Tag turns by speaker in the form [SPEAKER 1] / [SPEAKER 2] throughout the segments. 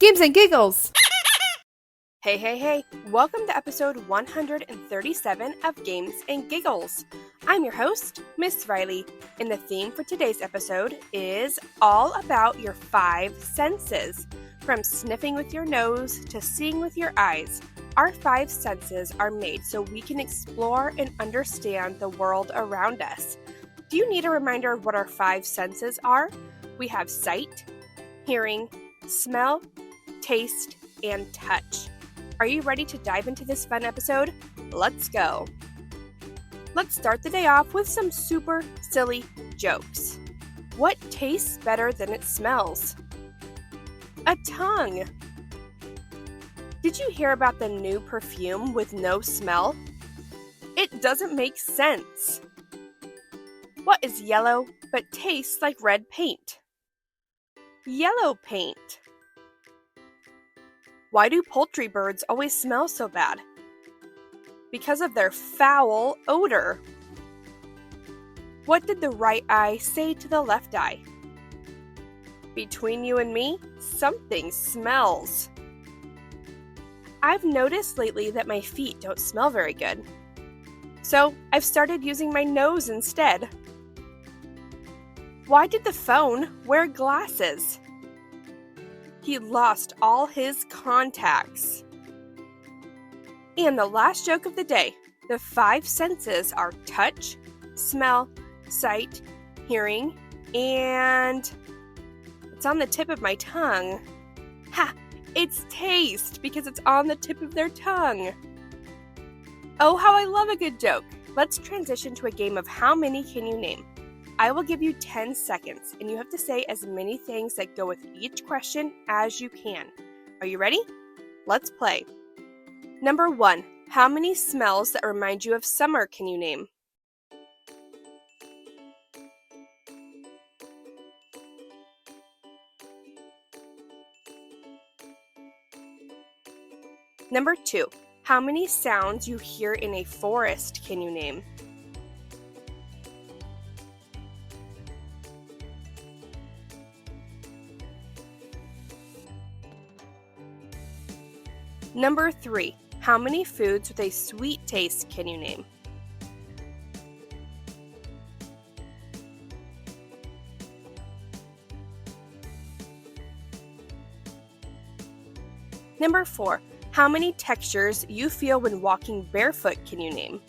[SPEAKER 1] Games and Giggles!
[SPEAKER 2] Hey! Welcome to episode 137 of Games and Giggles. I'm your host, Miss Rylee, and the theme for today's episode is all about your five senses. From sniffing with your nose to seeing with your eyes, our five senses are made so we can explore and understand the world around us. Do you need a reminder of what our five senses are? We have sight, hearing, smell, taste, and touch. Are you ready to dive into this fun episode? Let's go! Let's start the day off with some super silly jokes. What tastes better than it smells? A tongue. Did you hear about the new perfume with no smell? It doesn't make sense. What is yellow but tastes like red paint? Yellow paint. Why do poultry birds always smell so bad? Because of their foul odor. What did the right eye say to the left eye? Between you and me, something smells. I've noticed lately that my feet don't smell very good. So I've started using my nose instead. Why did the phone wear glasses? He lost all his contacts. And the last joke of the day, the five senses are touch, smell, sight, hearing, and it's on the tip of my tongue. Ha! It's taste, because it's on the tip of their tongue. Oh, how I love a good joke. Let's transition to a game of how many can you name? I will give you 10 seconds, and you have to say as many things that go with each question as you can. Are you ready? Let's play. Number 1. How many smells that remind you of summer can you name? Number 2. How many sounds you hear in a forest can you name? Number 3. How many foods with a sweet taste can you name? Number 4. How many textures you feel when walking barefoot can you name?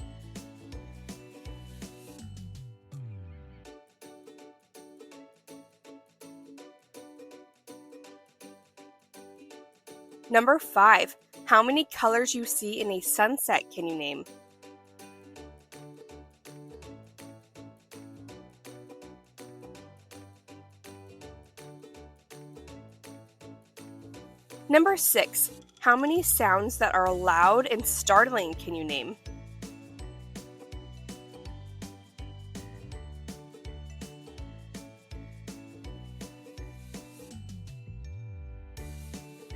[SPEAKER 2] Number 5. How many colors you see in a sunset can you name? Number 6. How many sounds that are loud and startling can you name?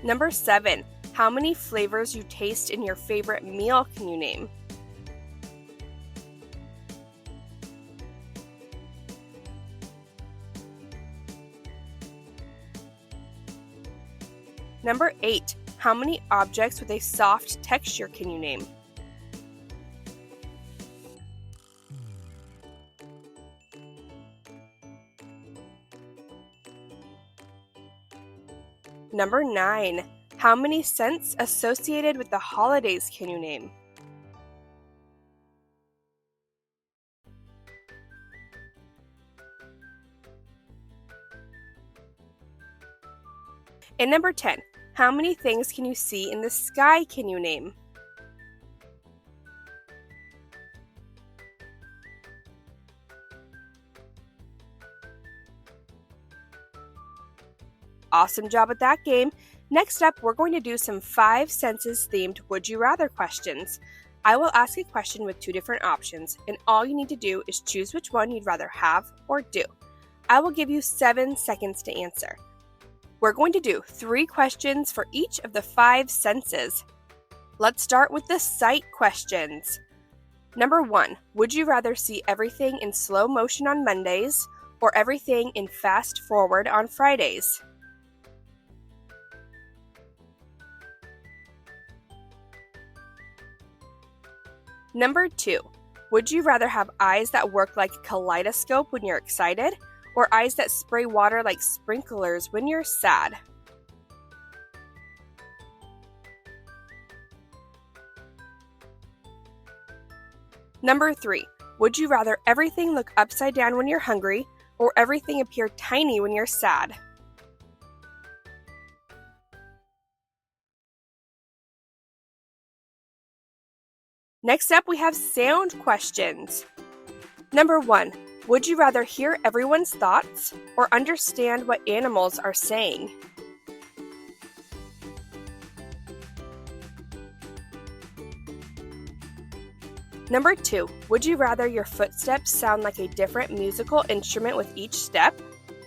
[SPEAKER 2] Number 7. How many flavors you taste in your favorite meal can you name? Number 8. How many objects with a soft texture can you name? Number 9. How many scents associated with the holidays can you name? And number 10. How many things can you see in the sky can you name? Awesome job at that game. Next up, we're going to do some 5 senses themed Would You Rather questions. I will ask a question with 2 different options, and all you need to do is choose which one you'd rather have or do. I will give you 7 seconds to answer. We're going to do 3 questions for each of the 5 senses. Let's start with the sight questions. Number 1, would you rather see everything in slow motion on Mondays or everything in fast forward on Fridays? Number 2. Would you rather have eyes that work like a kaleidoscope when you're excited, or eyes that spray water like sprinklers when you're sad? Number 3. Would you rather everything look upside down when you're hungry, or everything appear tiny when you're sad? Next up, we have sound questions. Number 1. Would you rather hear everyone's thoughts or understand what animals are saying? Number 2. Would you rather your footsteps sound like a different musical instrument with each step,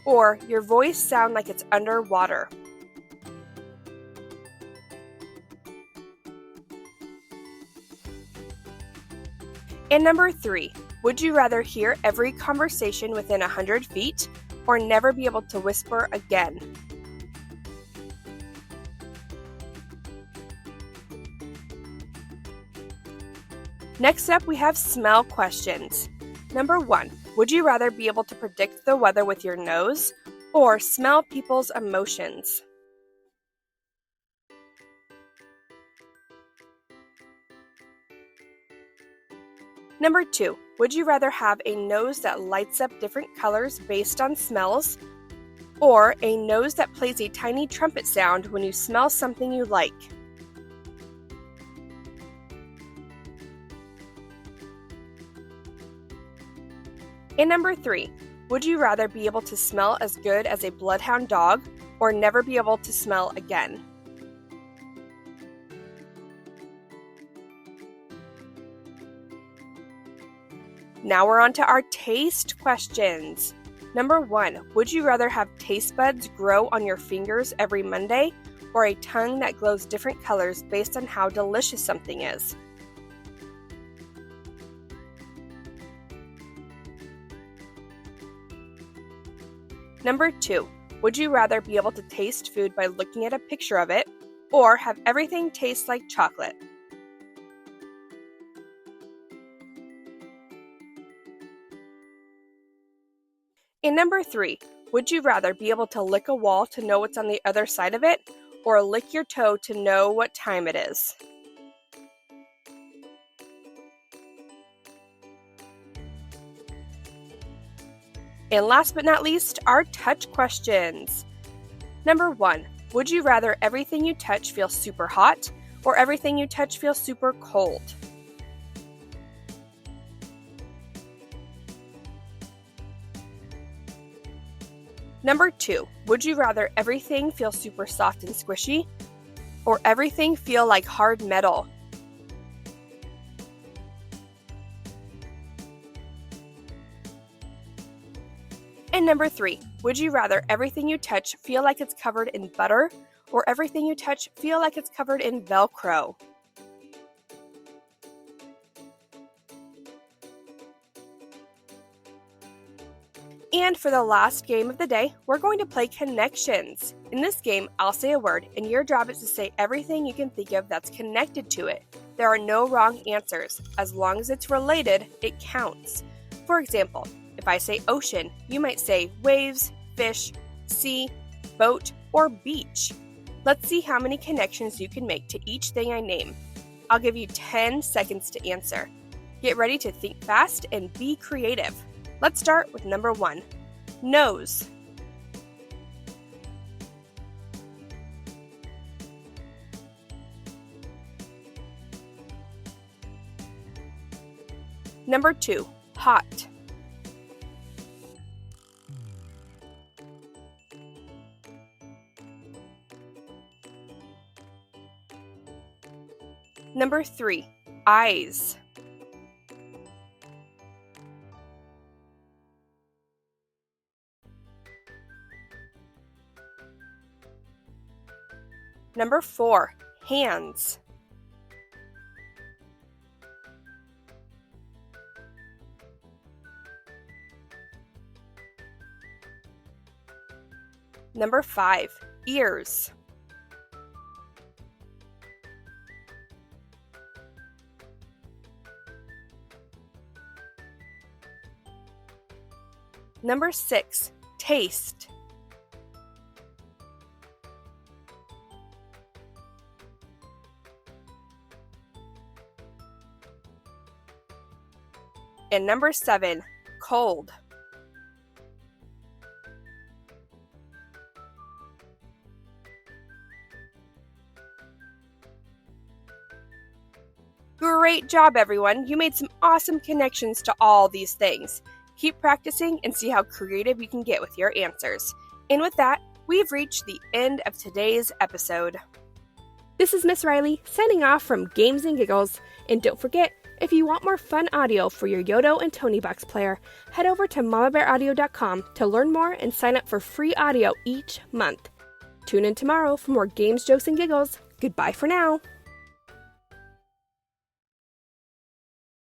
[SPEAKER 2] or your voice sound like it's underwater? And number 3. Would you rather hear every conversation within 100 feet, or never be able to whisper again? Next up, we have smell questions. Number 1. Would you rather be able to predict the weather with your nose, or smell people's emotions? Number 2. Would you rather have a nose that lights up different colors based on smells, or a nose that plays a tiny trumpet sound when you smell something you like? And number 3. Would you rather be able to smell as good as a bloodhound dog, or never be able to smell again? Now we're on to our taste questions. Number 1. Would you rather have taste buds grow on your fingers every Monday, or a tongue that glows different colors based on how delicious something is? Number 2. Would you rather be able to taste food by looking at a picture of it, or have everything taste like chocolate? And number 3. Would you rather be able to lick a wall to know what's on the other side of it, or lick your toe to know what time it is? And last but not least, our touch questions. Number 1. Would you rather everything you touch feel super hot, or everything you touch feel super cold? Number 2. Would you rather everything feel super soft and squishy, or everything feel like hard metal? And number 3. Would you rather everything you touch feel like it's covered in butter, or everything you touch feel like it's covered in Velcro? And for the last game of the day, we're going to play Connections. In this game, I'll say a word, and your job is to say everything you can think of that's connected to it. There are no wrong answers. As long as it's related, it counts. For example, if I say ocean, you might say waves, fish, sea, boat, or beach. Let's see how many connections you can make to each thing I name. I'll give you 10 seconds to answer. Get ready to think fast and be creative. Let's start with number 1. Nose. Number 2. Hot. Number 3. Eyes. Number 4. Hands. Number 5. Ears. Number 6. Taste. And number 7. Cold. Great job, everyone! You made some awesome connections to all these things. Keep practicing and see how creative you can get with your answers. And with that, we've reached the end of today's episode. This is Miss Rylee signing off from Games and Giggles. And don't forget, if you want more fun audio for your Yoto and Tony Box player, head over to mamabearaudio.com to learn more and sign up for free audio each month. Tune in tomorrow for more games, jokes, and giggles. Goodbye for now.